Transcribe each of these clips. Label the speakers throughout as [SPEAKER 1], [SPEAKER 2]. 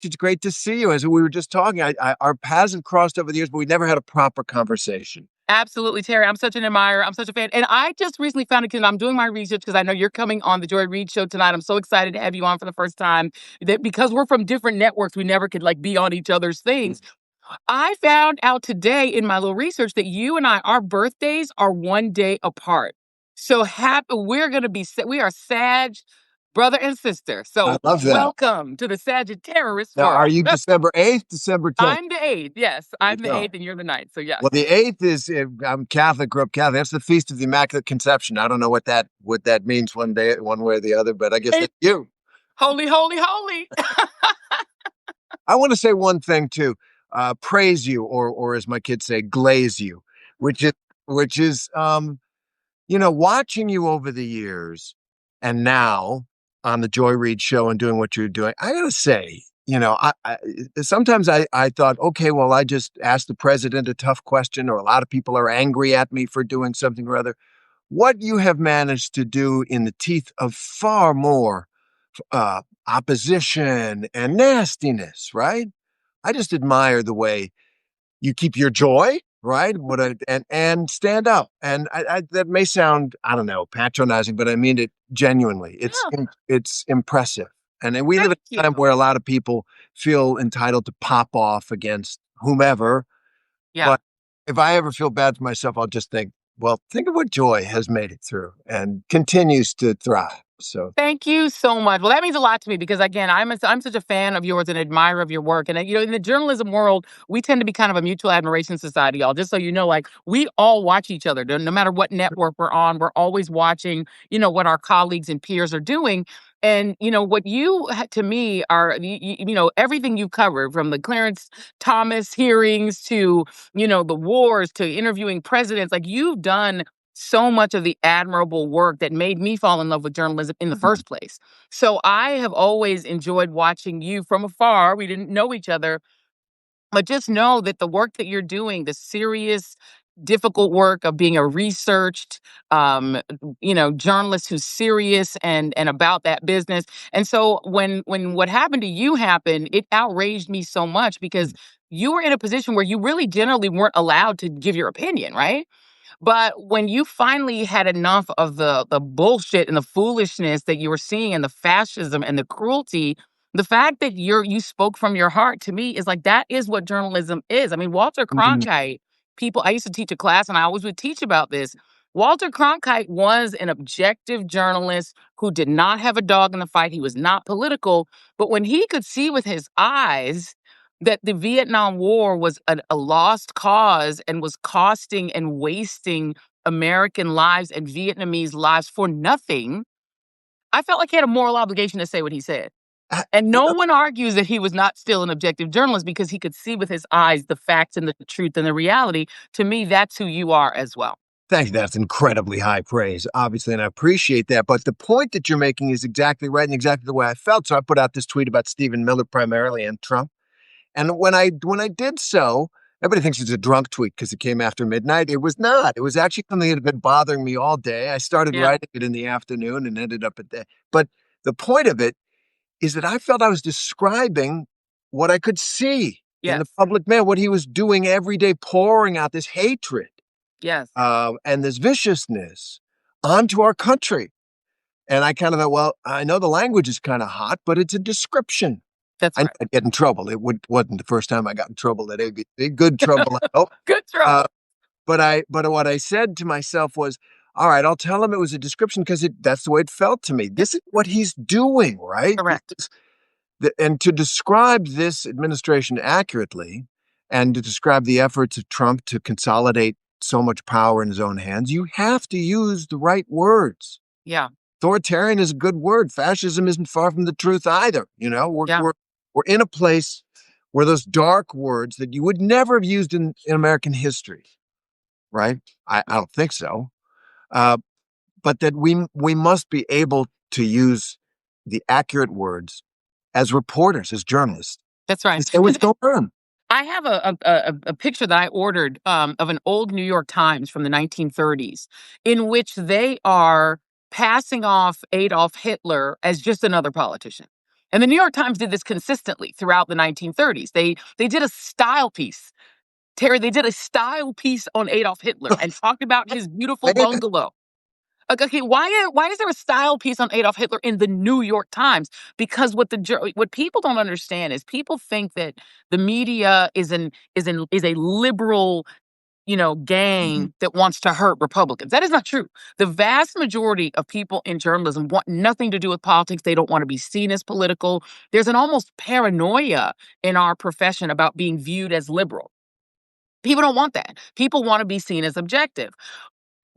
[SPEAKER 1] It's great to see you. As we were just talking, our paths have crossed over the years, but we never had a proper conversation.
[SPEAKER 2] Absolutely, Terry. I'm such an admirer. I'm such a fan. And I just recently found it because I'm doing my research because I know you're coming on the Joy Reid show tonight. I'm so excited to have you on for the first time. That because we're from different networks, we never could like be on each other's things. I found out today in my little research that you and I, our birthdays are one day apart. So happy we're gonna be we are Sag brother and sister.
[SPEAKER 1] I
[SPEAKER 2] So
[SPEAKER 1] love that.
[SPEAKER 2] welcome to the Sagittarius
[SPEAKER 1] Now, are
[SPEAKER 2] world.
[SPEAKER 1] you December 8th, December 10th?
[SPEAKER 2] I'm the eighth. Yes,
[SPEAKER 1] There you
[SPEAKER 2] I'm the
[SPEAKER 1] go.
[SPEAKER 2] eighth, and you're the ninth. So yes.
[SPEAKER 1] Well, the 8th is, I'm Catholic, grew up Catholic. That's the Feast of the Immaculate Conception. I don't know what that means one day, one way or the other, but I guess that's you.
[SPEAKER 2] Holy, holy, holy.
[SPEAKER 1] I want to say one thing too, praise you, or as my kids say, glaze you, which is, watching you over the years and now on the Joy Reid show and doing what you're doing. I gotta say, sometimes I thought, okay, well, I just asked the president a tough question, or a lot of people are angry at me for doing something or other. What you have managed to do in the teeth of far more opposition and nastiness, right? I just admire the way you keep your joy, right? And stand up. And that may sound, I don't know, patronizing, but I mean it genuinely. It's impressive. And then we live
[SPEAKER 2] Thank
[SPEAKER 1] in a time
[SPEAKER 2] you.
[SPEAKER 1] where a lot of people feel entitled to pop off against whomever.
[SPEAKER 2] Yeah.
[SPEAKER 1] But if I ever feel bad for myself, I'll just think, well, think of what Joy has made it through and continues to thrive. So
[SPEAKER 2] Thank you so much. Well, that means a lot to me because, again, I'm such a fan of yours and admirer of your work. And, in the journalism world, we tend to be kind of a mutual admiration society, y'all. Just so you know, like, we all watch each other. No matter what network we're on, we're always watching, what our colleagues and peers are doing. And, what to me, are, everything you covered from the Clarence Thomas hearings to, the wars to interviewing presidents, like, you've done so much of the admirable work that made me fall in love with journalism in the first place. So I have always enjoyed watching you from afar. We didn't know each other, but just know that the work that you're doing, the serious, difficult work of being a researched, journalist who's serious and about that business. And so when what happened to you happened, it outraged me so much because you were in a position where you really generally weren't allowed to give your opinion, right? But when you finally had enough of the bullshit and the foolishness that you were seeing and the fascism and the cruelty, the fact that you spoke from your heart to me is like that is what journalism is. I mean, Walter
[SPEAKER 1] mhm.
[SPEAKER 2] Cronkite, people I used to teach a class and I always would teach about this. Walter Cronkite was an objective journalist who did not have a dog in the fight. He was not political, but when he could see with his eyes that the Vietnam War was a lost cause and was costing and wasting American lives and Vietnamese lives for nothing, I felt like he had a moral obligation to say what he said.
[SPEAKER 1] I-
[SPEAKER 2] And
[SPEAKER 1] you
[SPEAKER 2] no
[SPEAKER 1] know,
[SPEAKER 2] one argues that he was not still an objective journalist because he could see with his eyes the facts and the truth and the reality. To me, that's who you are as well.
[SPEAKER 1] Thank you. That's incredibly high praise, obviously, and I appreciate that. But the point that you're making is exactly right and exactly the way I felt. So I put out this tweet about Stephen Miller primarily and Trump. And when I did so, everybody thinks it's a drunk tweet because it came after midnight. It was not. It was actually something that had been bothering me all day. I started
[SPEAKER 2] Yeah.
[SPEAKER 1] writing it in the afternoon and ended up at that. But the point of it is that I felt I was describing what I could see in the
[SPEAKER 2] Yes.
[SPEAKER 1] public man, what he was doing every day, pouring out this hatred
[SPEAKER 2] Yes.
[SPEAKER 1] and this viciousness onto our country. And I kind of thought, well, I know the language is kind of hot, but it's a description.
[SPEAKER 2] That's right.
[SPEAKER 1] I'd get in trouble. Wasn't the first time I got in trouble at ABC. Good trouble, I hope.
[SPEAKER 2] Good
[SPEAKER 1] Uh,
[SPEAKER 2] trouble.
[SPEAKER 1] but what I said to myself was, all right, I'll tell him it was a description because that's the way it felt to me. This is what he's doing, right?
[SPEAKER 2] Correct.
[SPEAKER 1] And to describe this administration accurately and to describe the efforts of Trump to consolidate so much power in his own hands, you have to use the right words.
[SPEAKER 2] Yeah.
[SPEAKER 1] Authoritarian is a good word. Fascism isn't far from the truth either.
[SPEAKER 2] Yeah.
[SPEAKER 1] We're in a place where those dark words that you would never have used in American history, right? I don't think so. But that we must be able to use the accurate words as reporters, as journalists,
[SPEAKER 2] That's right.
[SPEAKER 1] to say what's going on.
[SPEAKER 2] I have a picture that I ordered of an old New York Times from the 1930s, in which they are passing off Adolf Hitler as just another politician. And the New York Times did this consistently throughout the 1930s. They did a style piece. Terry, they did a style piece on Adolf Hitler and talked about his beautiful bungalow. Okay, why is there a style piece on Adolf Hitler in the New York Times? Because what people don't understand is people think that the media is a liberal, gang that wants to hurt Republicans. That is not true. The vast majority of people in journalism want nothing to do with politics. They don't want to be seen as political. There's an almost paranoia in our profession about being viewed as liberal. People don't want that. People want to be seen as objective.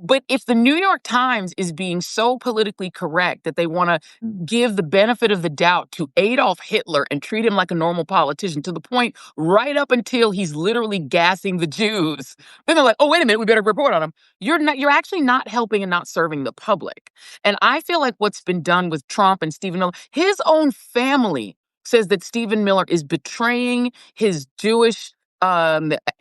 [SPEAKER 2] But if the New York Times is being so politically correct that they want to give the benefit of the doubt to Adolf Hitler and treat him like a normal politician to the point right up until he's literally gassing the Jews, then they're like, oh, wait a minute, we better report on him. You're actually not helping and not serving the public. And I feel like what's been done with Trump and Stephen Miller, his own family says that Stephen Miller is betraying his Jewish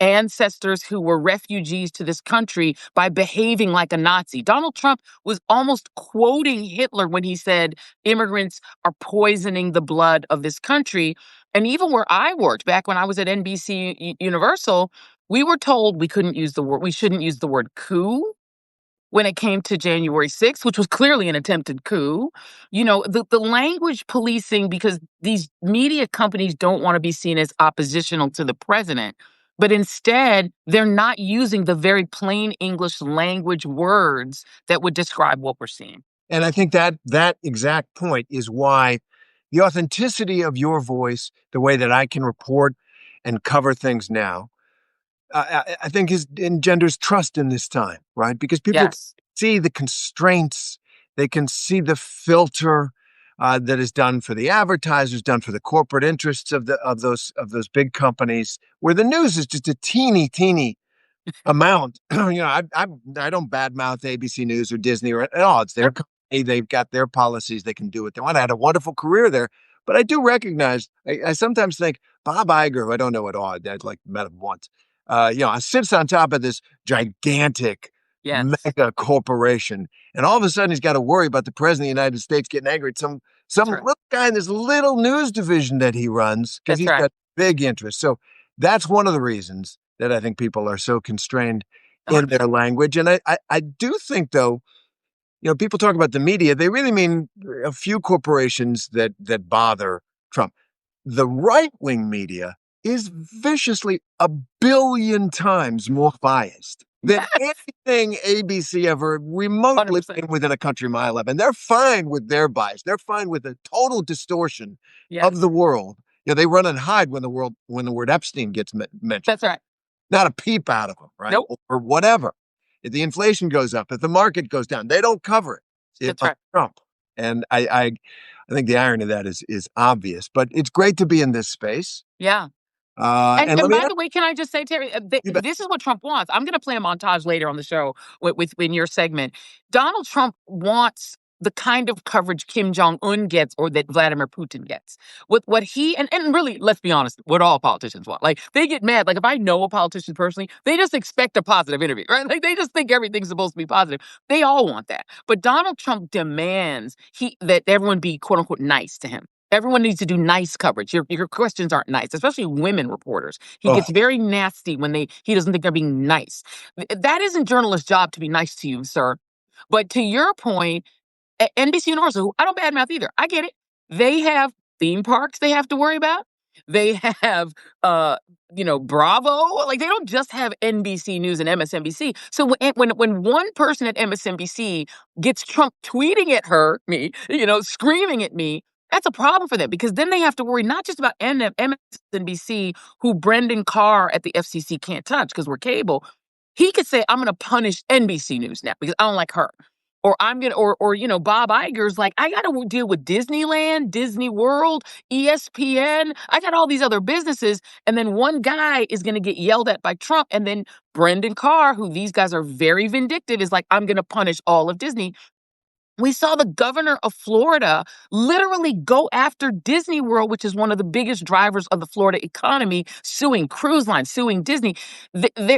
[SPEAKER 2] ancestors who were refugees to this country by behaving like a Nazi. Donald Trump was almost quoting Hitler when he said immigrants are poisoning the blood of this country. And even where I worked back when I was at NBC Universal, we were told we shouldn't use the word coup when it came to January 6th, which was clearly an attempted coup. The language policing, because these media companies don't want to be seen as oppositional to the president, but instead they're not using the very plain English language words that would describe what we're seeing.
[SPEAKER 1] And I think that exact point is why the authenticity of your voice, the way that I can report and cover things now, I think engenders trust in this time, right? Because people
[SPEAKER 2] Yes.
[SPEAKER 1] see the constraints, they can see the filter that is done for the advertisers, done for the corporate interests of those big companies, where the news is just a teeny amount. I don't badmouth ABC News or Disney or at all. It's their company; they've got their policies; they can do what they want. I had a wonderful career there, but I do recognize. I sometimes think Bob Iger, who I don't know at all. I'd like met him once. Sits on top of this gigantic
[SPEAKER 2] Yes.
[SPEAKER 1] mega corporation, and all of a sudden he's got to worry about the president of the United States getting angry at some
[SPEAKER 2] right.
[SPEAKER 1] little guy in this little news division that he runs because he's got big interests. So that's one of the reasons that I think people are so constrained in their language. And I do think, though, people talk about the media, they really mean a few corporations that bother Trump. The right-wing media is viciously 1 billion times more biased than anything ABC ever remotely
[SPEAKER 2] 100%.
[SPEAKER 1] within a country mile of. And they're fine with their bias. They're fine with the total distortion of the world. They run and hide when the word Epstein gets mentioned.
[SPEAKER 2] That's right.
[SPEAKER 1] Not a peep out of them, right?
[SPEAKER 2] Nope.
[SPEAKER 1] Or whatever. If the inflation goes up, if the market goes down, they don't cover it.
[SPEAKER 2] That's right.
[SPEAKER 1] Trump. And I think the irony of that is obvious. But it's great to be in this space.
[SPEAKER 2] Yeah. And by the way, can I just say, Terry, this is what Trump wants. I'm going to play a montage later on the show in your segment. Donald Trump wants the kind of coverage Kim Jong-un gets or that Vladimir Putin gets. What he, and really, let's be honest, what all politicians want. Like, they get mad. Like, if I know a politician personally, they just expect a positive interview, right? Like, they just think everything's supposed to be positive. They all want that. But Donald Trump demands that everyone be, quote unquote, nice to him. Everyone needs to do nice coverage. Your questions aren't nice, especially women reporters. He gets very nasty when he doesn't think they're being nice. That isn't journalist's job to be nice to you, sir. But to your point, at NBC Universal, who I don't badmouth either. I get it. They have theme parks they have to worry about. They have, Bravo. Like, they don't just have NBC News and MSNBC. So when one person at MSNBC gets Trump tweeting at me, screaming at me, that's a problem for them, because then they have to worry not just about MSNBC, who Brendan Carr at the FCC can't touch because we're cable. He could say, I'm going to punish NBC News now because I don't like her. Or Bob Iger's like, I got to deal with Disneyland, Disney World, ESPN. I got all these other businesses. And then one guy is going to get yelled at by Trump. And then Brendan Carr, who these guys are very vindictive, is like, I'm going to punish all of Disney. We saw the governor of Florida literally go after Disney World, which is one of the biggest drivers of the Florida economy, suing cruise lines, suing Disney.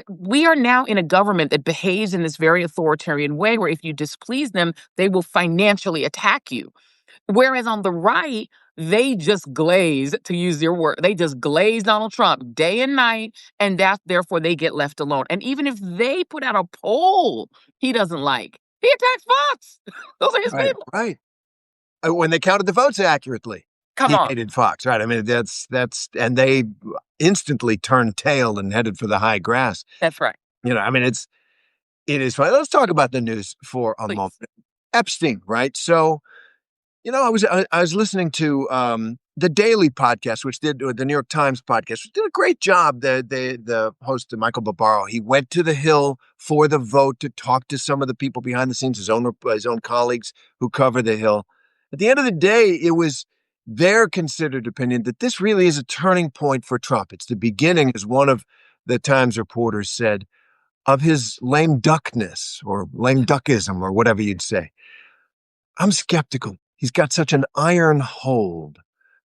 [SPEAKER 2] We are now in a government that behaves in this very authoritarian way, where if you displease them, they will financially attack you. Whereas on the right, they just glaze, to use your word, they just glaze Donald Trump day and night, and that therefore they get left alone. And even if they put out a poll he doesn't like, he attacks Fox. Those are his
[SPEAKER 1] Right,
[SPEAKER 2] people.
[SPEAKER 1] right. When they counted the votes accurately,
[SPEAKER 2] Come
[SPEAKER 1] he
[SPEAKER 2] on.
[SPEAKER 1] hated Fox, right? I mean, and they instantly turned tail and headed for the high grass.
[SPEAKER 2] That's right.
[SPEAKER 1] I mean, it is fine. Let's talk about the news for a
[SPEAKER 2] Please.
[SPEAKER 1] moment. Epstein, right? So, I was listening to the Daily podcast, which did, or the New York Times podcast, which did a great job. The host, Michael Barbaro, he went to the Hill for the vote to talk to some of the people behind the scenes, his own colleagues who cover the Hill. At the end of the day, it was their considered opinion that this really is a turning point for Trump. It's the beginning, as one of the Times reporters said, of his lame duckness or lame duckism or whatever you'd say. I'm skeptical. He's got such an iron hold.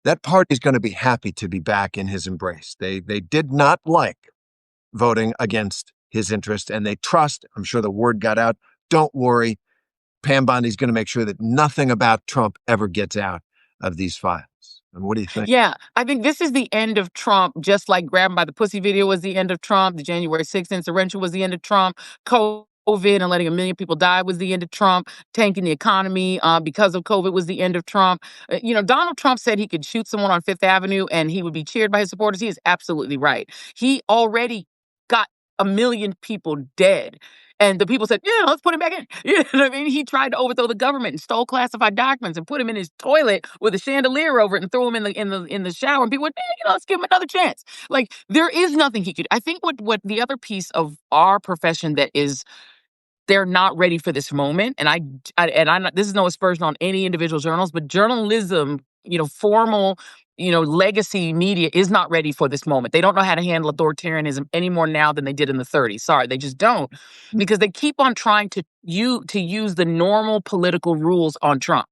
[SPEAKER 1] That party's going to be happy to be back in his embrace. They did not like voting against his interest, and they trust, I'm sure the word got out, don't worry, Pam Bondi's going to make sure that nothing about Trump ever gets out of these files. And what do you think?
[SPEAKER 2] Yeah, I think this is the end of Trump, just like Grab 'em by the Pussy video was the end of Trump. The January 6th insurrection was the end of Trump. COVID and letting 1 million people die was the end of Trump. Tanking the economy because of COVID was the end of Trump. Donald Trump said he could shoot someone on Fifth Avenue and he would be cheered by his supporters. He is absolutely right. He already got 1 million people dead. And the people said, yeah, let's put him back in. You know what I mean? He tried to overthrow the government and stole classified documents and put him in his toilet with a chandelier over it and threw him in the shower. And people went, let's give him another chance. Like, there is nothing he could. I think what the other piece of our profession that is, they're not ready for this moment. And I'm not, this is no aspersion on any individual journals, but journalism, formal, legacy media is not ready for this moment. They don't know how to handle authoritarianism any more now than they did in the 30s. Sorry, they just don't, because they keep on trying to use the normal political rules on Trump.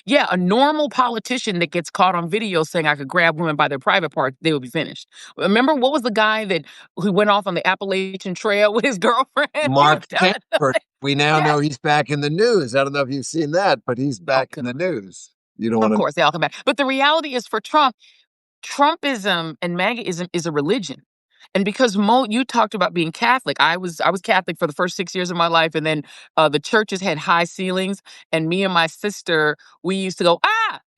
[SPEAKER 2] Yeah, a normal politician that gets caught on video saying I could grab women by their private parts, they would be finished. Remember, what was the guy who went off on the Appalachian Trail with his girlfriend?
[SPEAKER 1] Mark Sanford. We now
[SPEAKER 2] Yes.
[SPEAKER 1] know he's back in the news. I don't know if you've seen that, but he's back in the news. You don't want
[SPEAKER 2] Of
[SPEAKER 1] to.
[SPEAKER 2] course, they all come back. But the reality is, for Trump, Trumpism and MAGAism is a religion. And because you talked about being Catholic, I was Catholic for the first 6 years of my life, and then the churches had high ceilings, and me and my sister, we used to go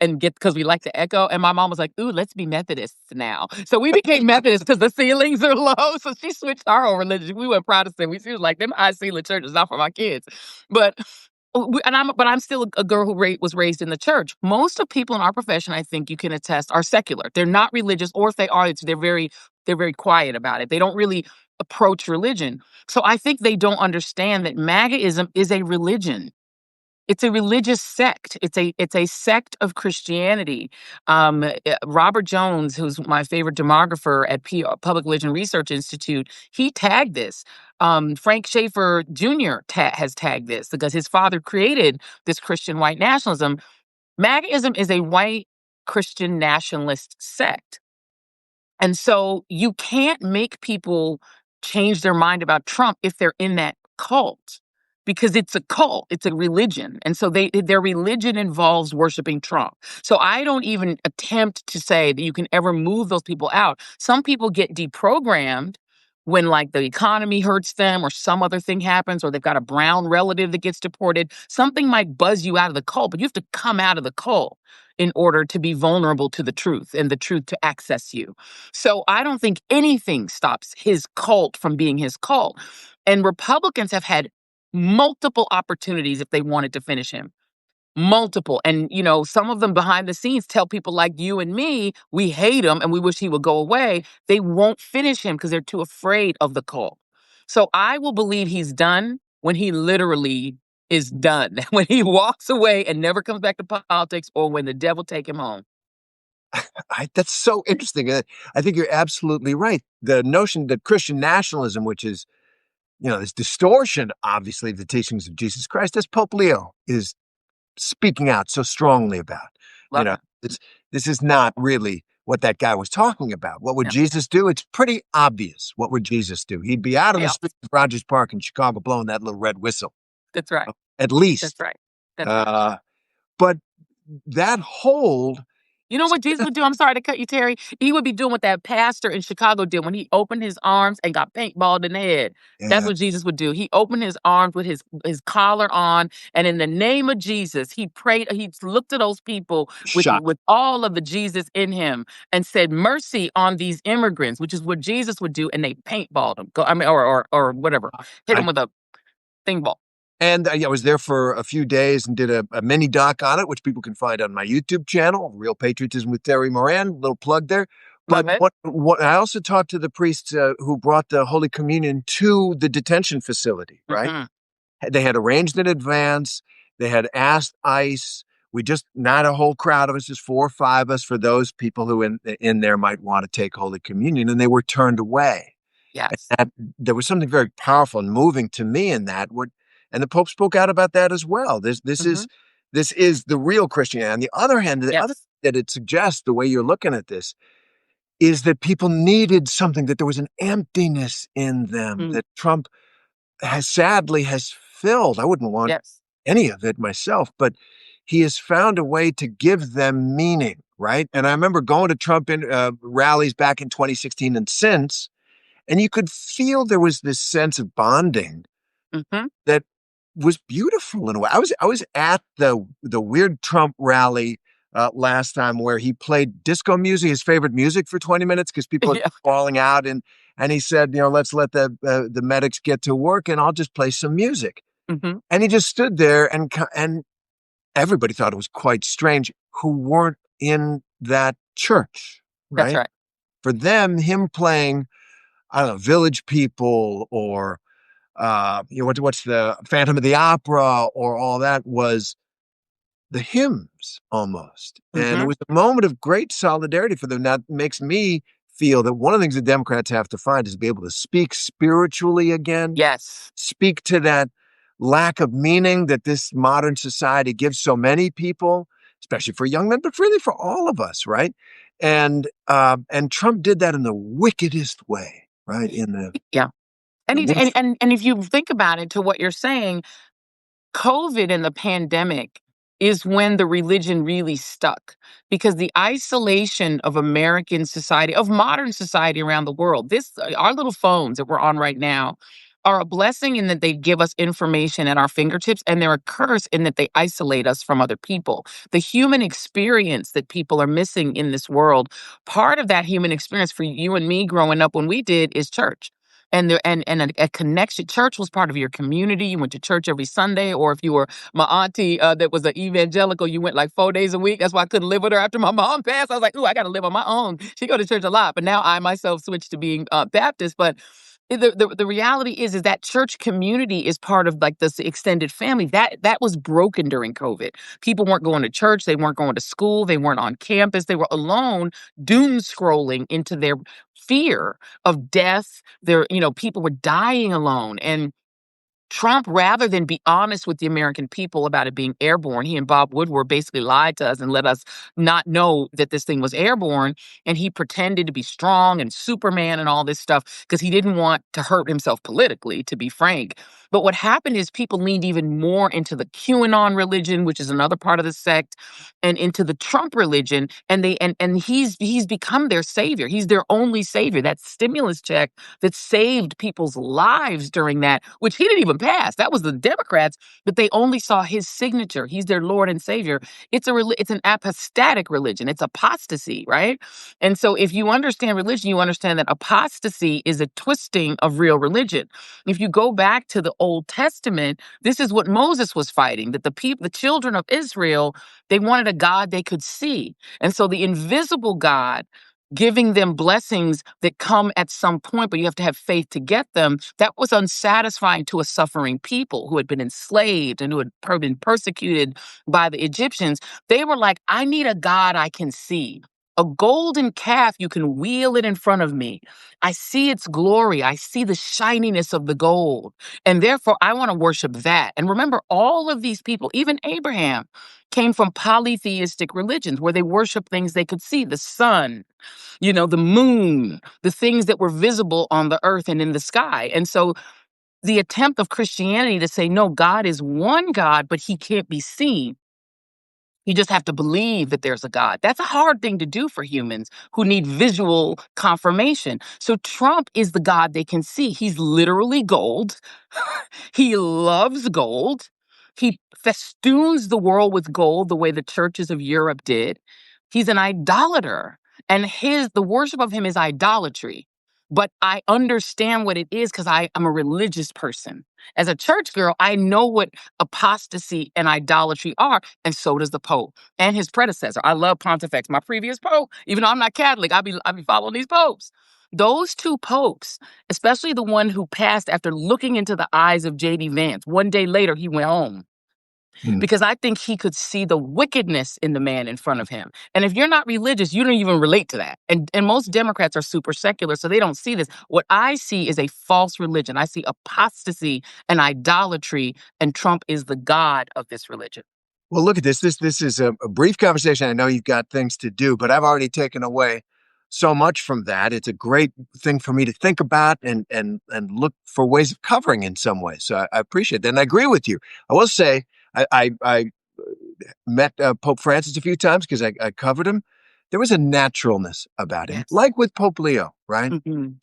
[SPEAKER 2] and get, because we like to echo. And my mom was like, "Ooh, let's be Methodists now." So we became Methodists because the ceilings are low. So she switched our whole religion. We went Protestant. She was like, "Them high ceiling churches not for my kids," but. I'm still a girl who was raised in the church. Most of people in our profession, I think you can attest, are secular. They're not religious, or if they are, they're very quiet about it. They don't really approach religion. So I think they don't understand that MAGAism is a religion. It's a religious sect. It's a sect of Christianity. Robert Jones, who's my favorite demographer at Public Religion Research Institute, he tagged this. Frank Schaeffer Jr. has tagged this because his father created this Christian white nationalism. MAGAism is a white Christian nationalist sect. And so you can't make people change their mind about Trump if they're in that cult, because it's a cult, it's a religion. And so their religion involves worshiping Trump. So I don't even attempt to say that you can ever move those people out. Some people get deprogrammed when, like, the economy hurts them or some other thing happens, or they've got a brown relative that gets deported. Something might buzz you out of the cult, but you have to come out of the cult in order to be vulnerable to the truth and the truth to access you. So I don't think anything stops his cult from being his cult. And Republicans have had multiple opportunities if they wanted to finish him. Multiple. And, some of them behind the scenes tell people like you and me, we hate him and we wish he would go away. They won't finish him because they're too afraid of the cult. So I will believe he's done when he literally is done, when he walks away and never comes back to politics, or when the devil take him home.
[SPEAKER 1] That's so interesting. I think you're absolutely right. The notion that Christian nationalism, which is, this distortion, obviously, of the teachings of Jesus Christ, as Pope Leo is speaking out so strongly about. This is not really what that guy was talking about. What would Jesus do? It's pretty obvious. What would Jesus do? He'd be out on the streets of Rogers Park in Chicago blowing that little red whistle.
[SPEAKER 2] That's right.
[SPEAKER 1] At least.
[SPEAKER 2] That's right. That's right.
[SPEAKER 1] But that hold
[SPEAKER 2] You know what Jesus would do? I'm sorry to cut you, Terry. He would be doing what that pastor in Chicago did when he opened his arms and got paintballed in the head. That's
[SPEAKER 1] Yeah.
[SPEAKER 2] what Jesus would do. He opened his arms with his collar on, and in the name of Jesus, he prayed. He looked at those people
[SPEAKER 1] Shot.
[SPEAKER 2] with all of the Jesus in him and said, "Mercy on these immigrants," which is what Jesus would do, and they paintballed him. I mean, or whatever, hit him
[SPEAKER 1] I
[SPEAKER 2] with a thing ball.
[SPEAKER 1] And I was there for a few days and did a mini doc on it, which people can find on my YouTube channel, Real Patriotism with Terry Moran. Little plug there. But
[SPEAKER 2] Love it.
[SPEAKER 1] what I also talked to the priests who brought the Holy Communion to the detention facility, right?
[SPEAKER 2] Mhm.
[SPEAKER 1] They had arranged in advance. They had asked ICE. We just, not a whole crowd of us, just 4 or 5 of us for those people who in there might want to take Holy Communion, and they were turned away.
[SPEAKER 2] Yes.
[SPEAKER 1] That, there was something very powerful and moving to me in that. And the Pope spoke out about that as well.
[SPEAKER 2] Mhm.
[SPEAKER 1] This is the real Christianity. On the other hand, the other
[SPEAKER 2] Yes.
[SPEAKER 1] that it suggests, the way you're looking at this, is that people needed something, that there was an emptiness in them
[SPEAKER 2] Mm.
[SPEAKER 1] that Trump has filled. I wouldn't want
[SPEAKER 2] Yes.
[SPEAKER 1] any of it myself, but he has found a way to give them meaning, right? And I remember going to Trump rallies back in 2016 and since, and you could feel there was this sense of bonding
[SPEAKER 2] Mhm.
[SPEAKER 1] that was beautiful in a way. I was at the weird Trump rally last time where he played disco music, his favorite music, for 20 minutes because people are
[SPEAKER 2] Yeah.
[SPEAKER 1] falling out, and he said, let's let the medics get to work, and I'll just play some music.
[SPEAKER 2] Mhm.
[SPEAKER 1] And he just stood there, and everybody thought it was quite strange who weren't in that church,
[SPEAKER 2] That's
[SPEAKER 1] right?
[SPEAKER 2] right.
[SPEAKER 1] For them, him playing, I don't know, Village People or what's the Phantom of the Opera or all that, was the hymns almost. And it
[SPEAKER 2] Mhm.
[SPEAKER 1] was a moment of great solidarity for them. That makes me feel that one of the things the Democrats have to find is to be able to speak spiritually again,
[SPEAKER 2] Yes.
[SPEAKER 1] speak to that lack of meaning that this modern society gives so many people, especially for young men, but really for all of us, right? And Trump did that in the wickedest way, right? In
[SPEAKER 2] Yeah. And
[SPEAKER 1] the
[SPEAKER 2] he
[SPEAKER 1] worst.
[SPEAKER 2] and if you think about it to what you're saying, COVID and the pandemic is when the religion really stuck because the isolation of American society, of modern society around the world, our little phones that we're on right now are a blessing in that they give us information at our fingertips, and they're a curse in that they isolate us from other people. The human experience that people are missing in this world, part of that human experience for you and me growing up when we did is church. And a connection. Church was part of your community. You went to church every Sunday, or if you were my auntie that was an evangelical, you went like 4 days a week. That's why I couldn't live with her after my mom passed. I was like, ooh, I got to live on my own. She go to church a lot, but now I myself switched to being Baptist. But the reality is that church community is part of like this extended family that was broken during COVID. People weren't going to church, they weren't going to school, they weren't on campus, they were alone, doom scrolling into their fear of death. People were dying alone. And Trump, rather than be honest with the American people about it being airborne, he and Bob Woodward basically lied to us and let us not know that this thing was airborne. And he pretended to be strong and Superman and all this stuff because he didn't want to hurt himself politically, to be frank. But what happened is people leaned even more into the QAnon religion, which is another part of the sect, and into the Trump religion. And he's become their savior. He's their only savior. That stimulus check that saved people's lives during that, which he didn't even pass. That was the Democrats, but they only saw his signature. He's their Lord and Savior. It's an apostatic religion. It's apostasy, right? And so if you understand religion, you understand that apostasy is a twisting of real religion. If you go back to the Old Testament, this is what Moses was fighting, that the children of Israel, they wanted a God they could see. And so the invisible God giving them blessings that come at some point, but you have to have faith to get them. That was unsatisfying to a suffering people who had been enslaved and who had been persecuted by the Egyptians. They were like, I need a God I can see. A golden calf, you can wheel it in front of me. I see its glory. I see the shininess of the gold. And therefore, I want to worship that. And remember, all of these people, even Abraham, came from polytheistic religions where they worship things they could see, the sun, the moon, the things that were visible on the earth and in the sky. And so the attempt of Christianity to say, no, God is one God, but he can't be seen, You just have to believe that there's a God. That's a hard thing to do for humans who need visual confirmation. So Trump is the God they can see. He's literally gold. He loves gold. He festoons the world with gold the way the churches of Europe did. He's an idolater. And the worship of him is idolatry. But I understand what it is because I am a religious person. As a church girl, I know what apostasy and idolatry are, and so does the Pope and his predecessor. I love Pontifex, my previous Pope. Even though I'm not Catholic, I be following these popes. Those two popes, especially the one who passed after looking into the eyes of J.D. Vance, one day later he went home
[SPEAKER 1] Mm.
[SPEAKER 2] because I think he could see the wickedness in the man in front of him. And if you're not religious, you don't even relate to that. And most Democrats are super secular, so they don't see this. What I see is a false religion. I see apostasy and idolatry, and Trump is the god of this religion.
[SPEAKER 1] Well, look at this. This is a brief conversation. I know you've got things to do, but I've already taken away so much from that. It's a great thing for me to think about and look for ways of covering in some way. So I appreciate that. And I agree with you. I will say I met Pope Francis a few times because I covered him. There was a naturalness about him,
[SPEAKER 2] Yes.
[SPEAKER 1] like with Pope Leo, right?
[SPEAKER 2] Mhm.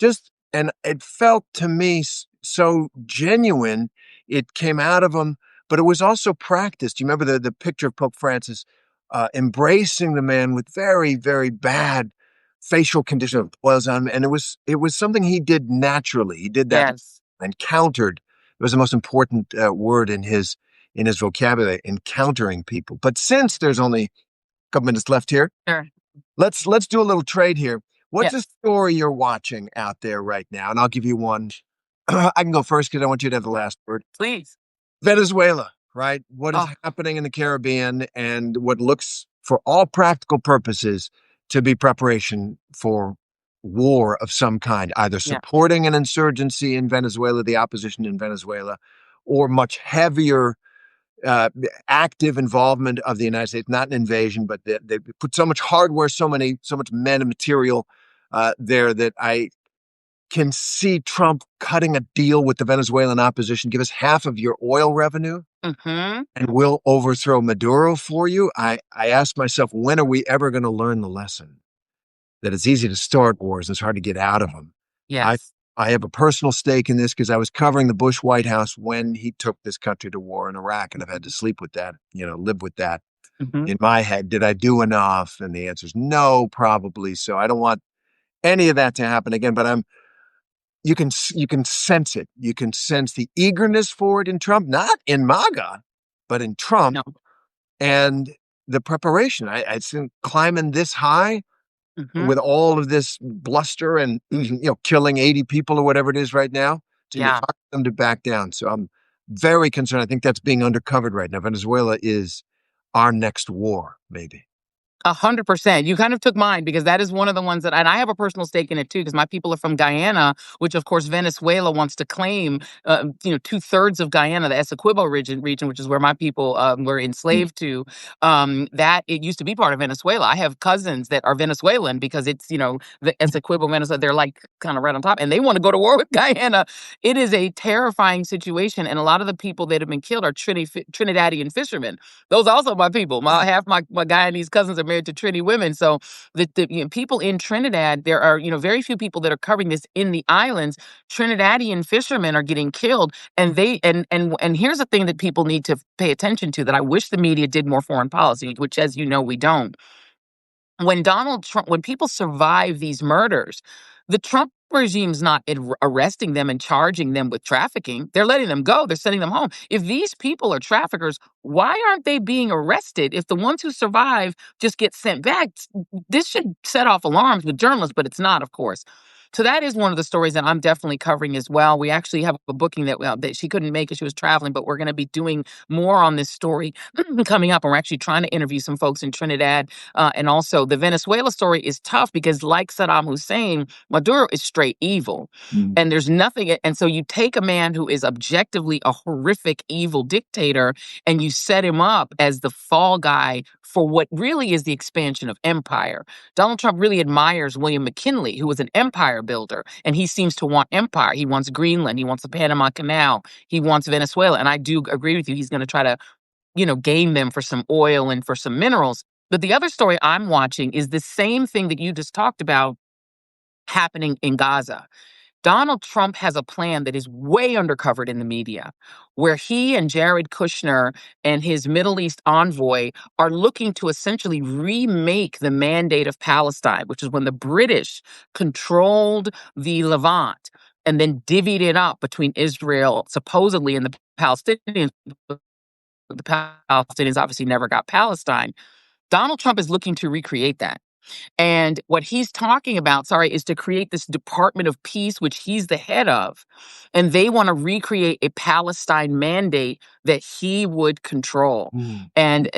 [SPEAKER 1] And it felt to me so genuine. It came out of him, but it was also practiced. You remember the picture of Pope Francis embracing the man with very, very bad facial condition of boils on him, and it was something he did naturally. He did that
[SPEAKER 2] Yes.
[SPEAKER 1] encountered. It was the most important word in his vocabulary, encountering people. But since there's only a couple minutes left here,
[SPEAKER 2] Sure.
[SPEAKER 1] let's do a little trade here. What's a
[SPEAKER 2] Yes.
[SPEAKER 1] story you're watching out there right now? And I'll give you one. I can go first because I want you to have the last word.
[SPEAKER 2] Please.
[SPEAKER 1] Venezuela, right? What is
[SPEAKER 2] Oh,
[SPEAKER 1] happening in the Caribbean and what looks, for all practical purposes, to be preparation for war of some kind, either
[SPEAKER 2] yeah.
[SPEAKER 1] supporting an insurgency in Venezuela, the opposition in Venezuela, or much heavier uh, active involvement of the United States, not an invasion, but they put so much hardware, so much men and material there that I can see Trump cutting a deal with the Venezuelan opposition. Give us half of your oil revenue
[SPEAKER 2] Mm-hmm.
[SPEAKER 1] and we'll overthrow Maduro for you. I ask myself, when are we ever going to learn the lesson that it's easy to start wars and it's hard to get out of them? I,
[SPEAKER 2] Yes.
[SPEAKER 1] I have a personal stake in this because I was covering the Bush White House when he took this country to war in Iraq, and I've had to sleep with that, live with that
[SPEAKER 2] Mm-hmm.
[SPEAKER 1] in my head. Did I do enough? And the answer is no, probably. So I don't want any of that to happen again, but you can sense it. You can sense the eagerness for it in Trump, not in MAGA, but in Trump,
[SPEAKER 2] No.
[SPEAKER 1] and the preparation. I think climbing this high
[SPEAKER 2] Mm-hmm.
[SPEAKER 1] with all of this bluster and killing 80 people or wwhatever it is right now, it's going to be
[SPEAKER 2] Yeah.
[SPEAKER 1] hard for them to back down. So I'm very concerned. I think that's being undercovered right now. Venezuela is our next war, maybe.
[SPEAKER 2] 100%. You kind of took mine because that is one of the ones that, and I have a personal stake in it too, because my people are from Guyana, which of course Venezuela wants to claim, 2/3 of Guyana, the Essequibo region, which is where my people were
[SPEAKER 1] Mm.
[SPEAKER 2] enslaved to. That it used to be part of Venezuela. I have cousins that are Venezuelan because it's, the Essequibo, Venezuela. They're like kind of right on top, and they want to go to war with Guyana. It is a terrifying situation, and a lot of the people that have been killed are Trinidadian fishermen. Those are also my people. Half my Guyanese cousins are married to Trini women. So the people in Trinidad, there are very few people that are covering this in the islands. Trinidadian fishermen are getting killed, and and here's the thing that people need to pay attention to that I wish the media did more foreign policy, which, as you know, we don't. When people survive these murders, the Trump regime's not arresting them and charging them with trafficking. They're letting them go. They're sending them home. If these people are traffickers, why aren't they being arrested? If the ones who survive just get sent back, this should set off alarms with journalists, but it's not, of course. So that is one of the stories that I'm definitely covering as well. We actually have a booking that she couldn't make it. She was traveling, but we're going to be doing more on this story coming up. And we're actually trying to interview some folks in Trinidad. And also, the Venezuela story is tough because, like Saddam Hussein, Maduro is straight evil.
[SPEAKER 1] Mm.
[SPEAKER 2] And there's nothing. And so you take a man who is objectively a horrific, evil dictator, and you set him up as the fall guy for what really is the expansion of empire. Donald Trump really admires William McKinley, who was an empire builder, and he seems to want empire. He wants Greenland. He wants the Panama Canal. He wants Venezuela. And I do agree with you. He's going to try to game them for some oil and for some minerals. But the other story I'm watching is the same thing that you just talked about happening in Gaza. Donald Trump has a plan that is way undercovered in the media, where he and Jared Kushner and his Middle East envoy are looking to essentially remake the Mandate of Palestine, which is when the British controlled the Levant and then divvied it up between Israel, supposedly, and the Palestinians. The Palestinians obviously never got Palestine. Donald Trump is looking to recreate that. And what he's talking about, is to create this Department of Peace, which he's the head of. And they want to recreate a Palestine mandate that he would control. And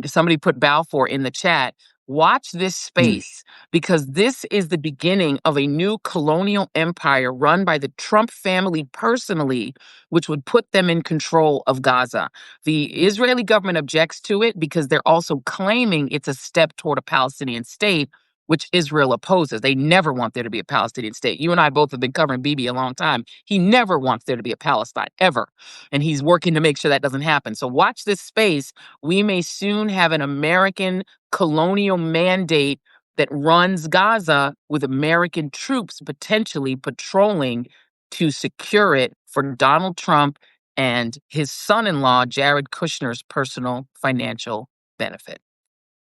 [SPEAKER 2] somebody put Balfour in the chat. Watch this space, because this is the beginning of a new colonial empire run by the Trump family personally, which would put them in control of Gaza. The Israeli government objects to it because they're also claiming it's a step toward a Palestinian state, which Israel opposes. They never want there to be a Palestinian state. You and I both have been covering Bibi a long time. He never wants there to be a Palestine, ever. And he's working to make sure that doesn't happen. So watch this space. We may soon have an American colonial mandate that runs Gaza with American troops potentially patrolling to secure it for Donald Trump and his son-in-law, Jared Kushner's personal financial benefit.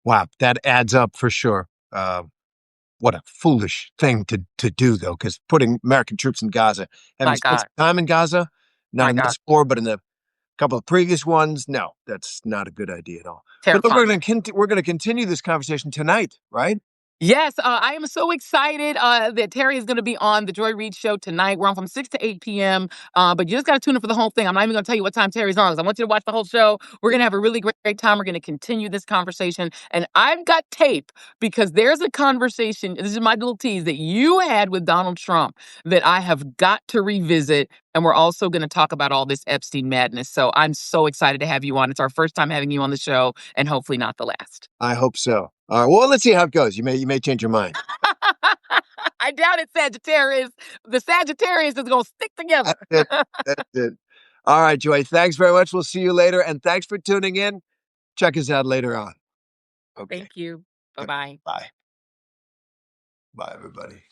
[SPEAKER 1] Wow, that adds up for sure. What a foolish thing to do, though, because putting American troops in Gaza, having
[SPEAKER 2] My
[SPEAKER 1] spent
[SPEAKER 2] God.
[SPEAKER 1] some time in Gaza, not
[SPEAKER 2] My
[SPEAKER 1] in
[SPEAKER 2] God.
[SPEAKER 1] this war, but in the couple of previous ones, no, that's not a good idea at all. But look,
[SPEAKER 2] Terrifying.
[SPEAKER 1] we're going to continue this conversation tonight, right?
[SPEAKER 2] Yes, I am so excited that Terry is going to be on the Joy Reid Show tonight. We're on from 6 to 8 p.m., but you just got to tune in for the whole thing. I'm not even going to tell you what time Terry's on, because I want you to watch the whole show. We're going to have a really great time. We're going to continue this conversation, and I've got tape, because there's a conversation, this is my little tease, that you had with Donald Trump that I have got to revisit, and we're also going to talk about all this Epstein madness. So I'm so excited to have you on. It's our first time having you on the show, and hopefully not the last.
[SPEAKER 1] I hope so. All right, well, let's see how it goes. You may change your mind.
[SPEAKER 2] I doubt it, Sagittarius. The Sagittarius is going to stick together.
[SPEAKER 1] That's it. All right, Joy, thanks very much. We'll see you later, and thanks for tuning in. Check us out later on. Okay.
[SPEAKER 2] Thank you. Bye-bye.
[SPEAKER 1] Bye. Bye, everybody.